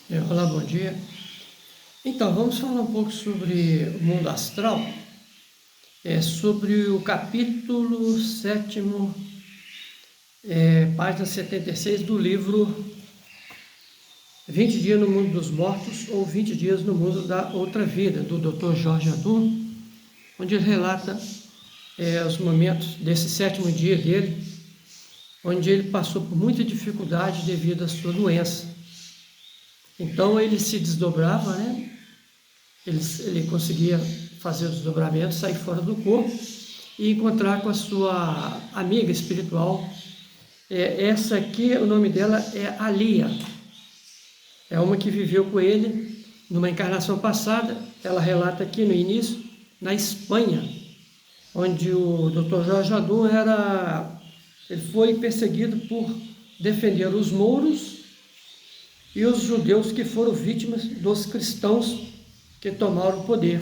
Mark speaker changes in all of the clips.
Speaker 1: Olá, bom dia. Então, vamos falar um pouco sobre o mundo astral, sobre o capítulo 7º, página 76 do livro 20 dias no mundo dos mortos ou 20 dias no mundo da outra vida, do Dr. Jorge Adorno, onde ele relata os momentos desse 7º dia dele, onde ele passou por muita dificuldade devido à sua doença. Então ele se desdobrava, né? Ele conseguia fazer o desdobramento, sair fora do corpo e encontrar com a sua amiga espiritual. Essa aqui, o nome dela é Alia. É uma que viveu com ele numa encarnação passada. Ela relata aqui no início, na Espanha, onde o Dr. Jorge Adorno ele foi perseguido por defender os mouros e os judeus que foram vítimas dos cristãos que tomaram o poder.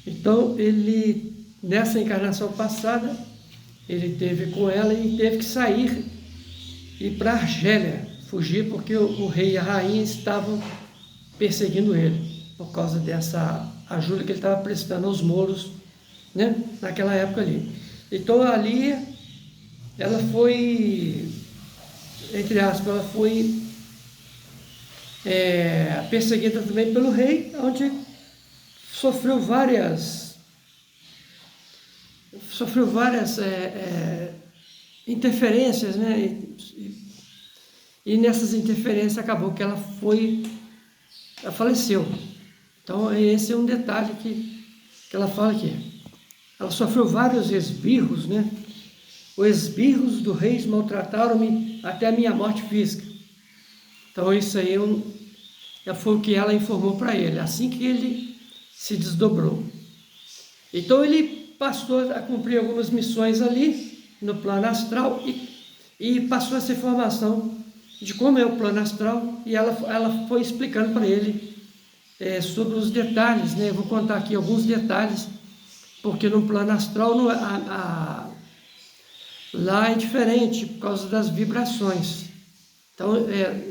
Speaker 1: Então, ele, nessa encarnação passada, ele teve com ela e teve que sair e ir para a Argélia, fugir porque o rei e a rainha estavam perseguindo ele, por causa dessa ajuda que ele estava prestando aos mouros, né, naquela época ali. Então, ali, ela foi, entre aspas, ela foi perseguida também pelo rei, onde sofreu várias interferências, né? E nessas interferências acabou que ela faleceu. Então esse é um detalhe que ela fala aqui. Ela sofreu vários esbirros, né? Os esbirros do rei maltrataram-me até a minha morte física. Então isso aí foi o que ela informou para ele, assim que ele se desdobrou. Então ele passou a cumprir algumas missões ali no plano astral e passou essa informação de como é o plano astral, e ela foi explicando para ele sobre os detalhes, né? Eu vou contar aqui alguns detalhes, porque no plano astral lá é diferente por causa das vibrações. Então,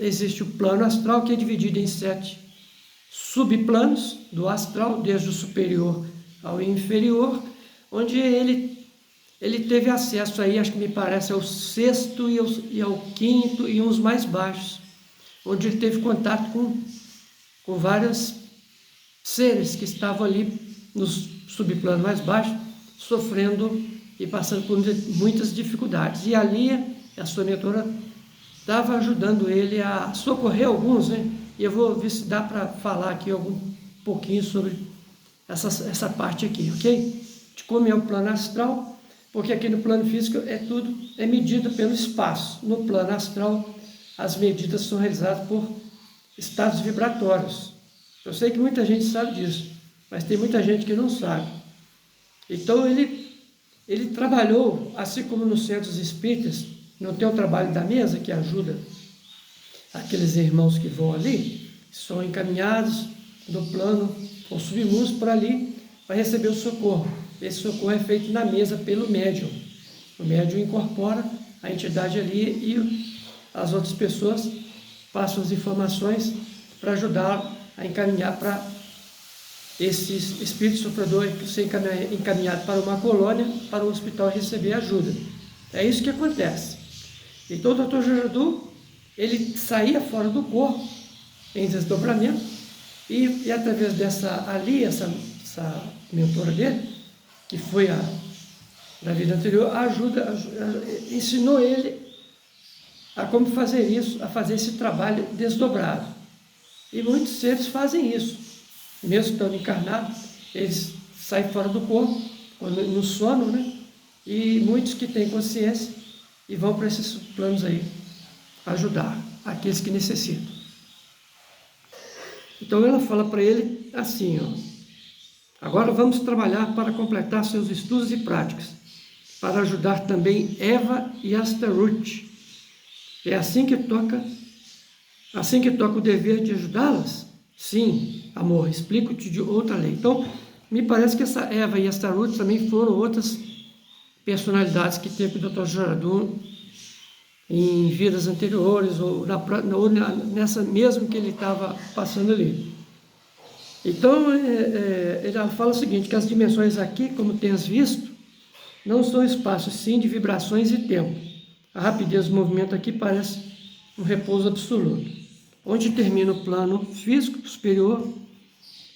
Speaker 1: existe o plano astral, que é dividido em 7 subplanos do astral, desde o superior ao inferior, onde ele teve acesso aí, acho que me parece, ao 6º e ao 5º e uns mais baixos, onde ele teve contato com vários seres que estavam ali nos subplanos mais baixos, sofrendo e passando por muitas dificuldades. E ali, a sua mentora estava ajudando ele a socorrer alguns, né? E eu vou ver se dá para falar aqui um pouquinho sobre essa parte aqui, ok? De como é o plano astral, porque aqui no plano físico tudo é medido pelo espaço. No plano astral, as medidas são realizadas por estados vibratórios. Eu sei que muita gente sabe disso, mas tem muita gente que não sabe. Então ele trabalhou, assim como nos centros espíritas, não tem o trabalho da mesa que ajuda aqueles irmãos que vão ali, são encaminhados do plano ou submundos para ali para receber o socorro. Esse socorro é feito na mesa pelo médium. O médium incorpora a entidade ali e as outras pessoas passam as informações para ajudar a encaminhar para esse espírito sofredor ser encaminhado para uma colônia, para um hospital receber ajuda. É isso que acontece. Então o Dr. Jorge Adorno, ele saía fora do corpo em desdobramento e através dessa ali, essa mentora dele, que foi da vida anterior, ensinou ele a como fazer isso, a fazer esse trabalho desdobrado. E muitos seres fazem isso, mesmo estando encarnados, eles saem fora do corpo, no sono, né? E muitos que têm consciência e vão para esses planos aí ajudar aqueles que necessitam. Então ela fala para ele assim, agora vamos trabalhar para completar seus estudos e práticas, para ajudar também Eva e Astaroth. É assim que toca o dever de ajudá-las? Sim, amor, explico-te de outra lei. Então, me parece que essa Eva e Astaroth também foram outras personalidades que teve o Dr. Jorge Adorno em vidas anteriores, ou nessa mesmo que ele estava passando ali. Então, ele fala o seguinte, que as dimensões aqui, como tens visto, não são espaços, sim, de vibrações e tempo. A rapidez do movimento aqui parece um repouso absoluto. Onde termina o plano físico superior,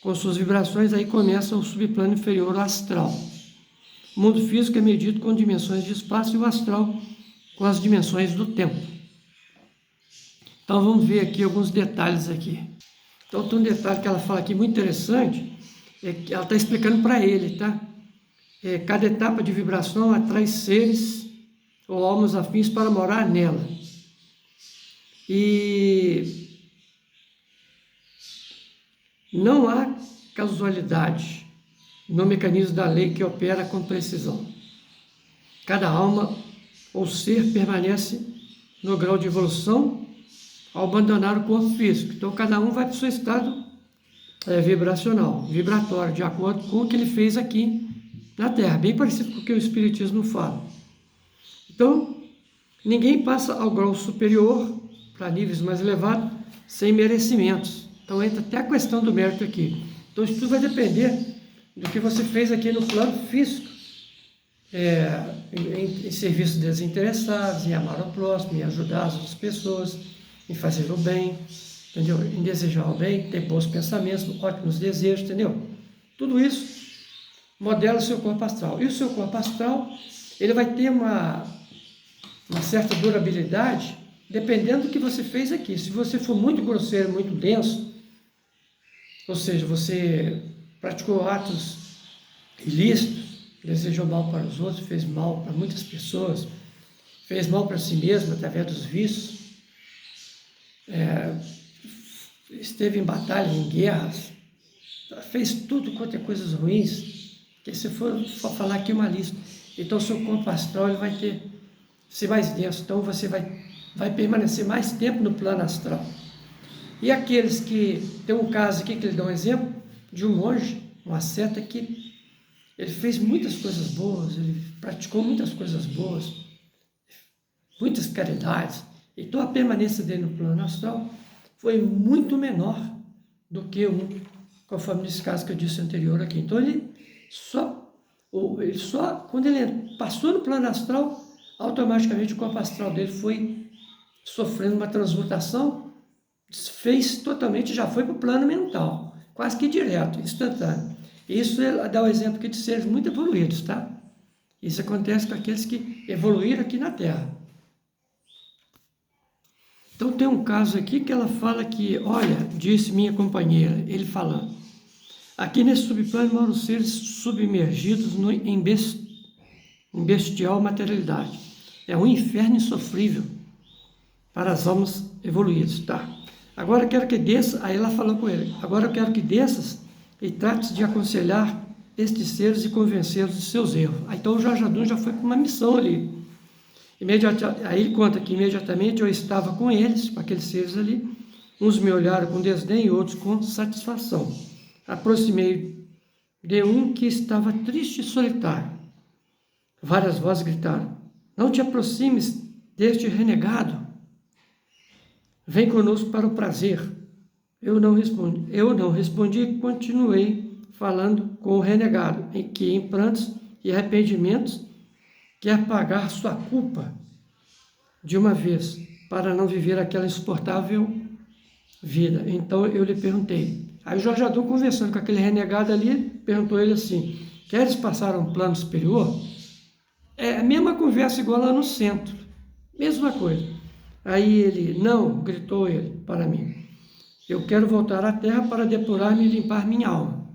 Speaker 1: com suas vibrações, aí começa o subplano inferior, o astral. O mundo físico é medido com dimensões de espaço e o astral com as dimensões do tempo. Então vamos ver aqui alguns detalhes aqui. Então tem um detalhe que ela fala aqui muito interessante, é que ela está explicando para ele, tá? Cada etapa de vibração atrai seres ou almas afins para morar nela. E não há casualidade no mecanismo da lei que opera com precisão. Cada alma ou ser permanece no grau de evolução ao abandonar o corpo físico. Então, cada um vai para o seu estado vibracional, vibratório, de acordo com o que ele fez aqui na Terra, bem parecido com o que o Espiritismo fala. Então, ninguém passa ao grau superior, para níveis mais elevados, sem merecimentos. Então, entra até a questão do mérito aqui. Então, isso tudo vai depender do que você fez aqui no plano físico, em serviços desinteressados, em amar ao próximo, em ajudar as outras pessoas, em fazer o bem, entendeu? Em desejar o bem, ter bons pensamentos, ótimos desejos, entendeu? Tudo isso modela o seu corpo astral. E o seu corpo astral, ele vai ter uma certa durabilidade, dependendo do que você fez aqui. Se você for muito grosseiro, muito denso, ou seja, você praticou atos ilícitos, desejou mal para os outros, fez mal para muitas pessoas, fez mal para si mesmo através dos vícios, esteve em batalhas, em guerras, fez tudo quanto é coisas ruins, que se for falar aqui uma lista. Então, o seu corpo astral ele vai ser mais denso, então você vai permanecer mais tempo no plano astral. E aqueles que, tem um caso aqui que ele dá um exemplo, de um monge, um asceta que ele fez muitas coisas boas, ele praticou muitas coisas boas, muitas caridades, então a permanência dele no plano astral foi muito menor do que conforme nesse caso que eu disse anterior aqui. Então ele só, quando ele passou no plano astral, automaticamente o corpo astral dele foi sofrendo uma transmutação, fez totalmente, já foi para o plano mental, quase que direto, instantâneo. Isso dá o exemplo aqui de seres muito evoluídos, tá? Isso acontece com aqueles que evoluíram aqui na Terra. Então tem um caso aqui que ela fala que, olha, disse minha companheira, ele falando, aqui nesse subplano moram seres submergidos em bestial materialidade. É um inferno insofrível para as almas evoluídas, tá? Agora eu quero que desça, aí ela falou com ele, agora eu quero que desças e trate de aconselhar estes seres e convencê-los de seus erros. Então o Jorge Adun já foi para uma missão ali. Aí ele conta que imediatamente eu estava com eles, com aqueles seres ali, uns me olharam com desdém e outros com satisfação. Aproximei de um que estava triste e solitário. Várias vozes gritaram, não te aproximes deste renegado, vem conosco para o prazer. Eu não respondi e continuei falando com o renegado, que em prantos e arrependimentos quer pagar sua culpa de uma vez, para não viver aquela insuportável vida. Então eu lhe perguntei. Aí o Jorge Adun, conversando com aquele renegado ali, perguntou ele assim, queres passar a um plano superior? É a mesma conversa igual lá no centro, mesma coisa. Aí ele, não, gritou ele para mim, eu quero voltar à terra para depurar-me e limpar minha alma.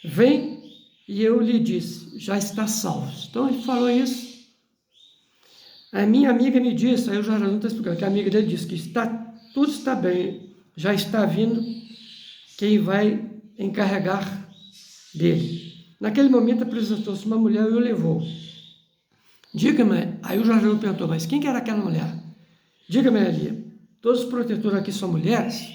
Speaker 1: Vem, e eu lhe disse, já está salvo. Então ele falou isso. A minha amiga me disse, aí o Jorge Adun está explicando, que a amiga dele disse que tudo está bem, já está vindo quem vai encarregar dele. Naquele momento apresentou-se uma mulher e o levou. Diga-me, aí o Jorge Adun perguntou, mas quem que era aquela mulher? Diga-me, Elia, todos os protetores aqui são mulheres?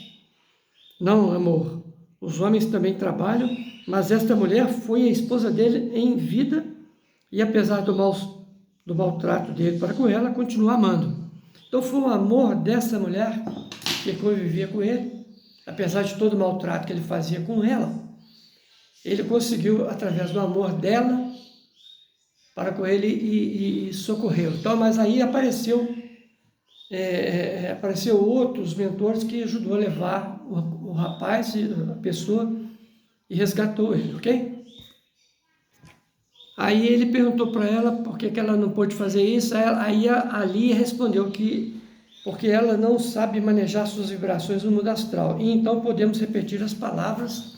Speaker 1: Não, amor, os homens também trabalham, mas esta mulher foi a esposa dele em vida e apesar do do maltrato dele para com ela, continua amando. Então foi o amor dessa mulher que convivia com ele, apesar de todo o maltrato que ele fazia com ela, ele conseguiu, através do amor dela, para com ele e socorreu. Então, mas aí apareceu outros mentores que ajudou a levar o rapaz, a pessoa, e resgatou ele, ok? Aí ele perguntou para ela por que ela não pôde fazer isso, aí a Lia respondeu que porque ela não sabe manejar suas vibrações no mundo astral. E então podemos repetir as palavras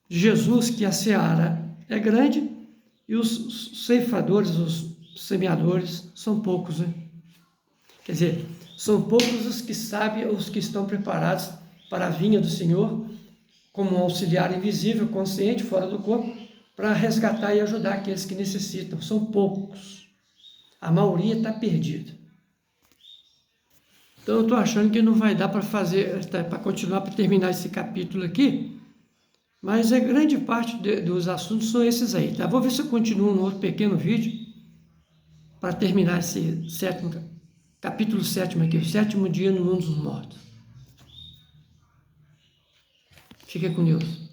Speaker 1: de Jesus, que a seara é grande e os ceifadores, os semeadores, são poucos, né? Quer dizer, são poucos os que sabem, os que estão preparados para a vinha do Senhor, como um auxiliar invisível, consciente, fora do corpo, para resgatar e ajudar aqueles que necessitam. São poucos. A maioria está perdida. Então eu estou achando que não vai dar para fazer, para continuar, para terminar esse capítulo aqui, mas a grande parte dos assuntos são esses aí, tá? Vou ver se eu continuo no outro pequeno vídeo, para terminar esse capítulo 7 aqui, o 7º dia no mundo dos mortos. Fica com Deus.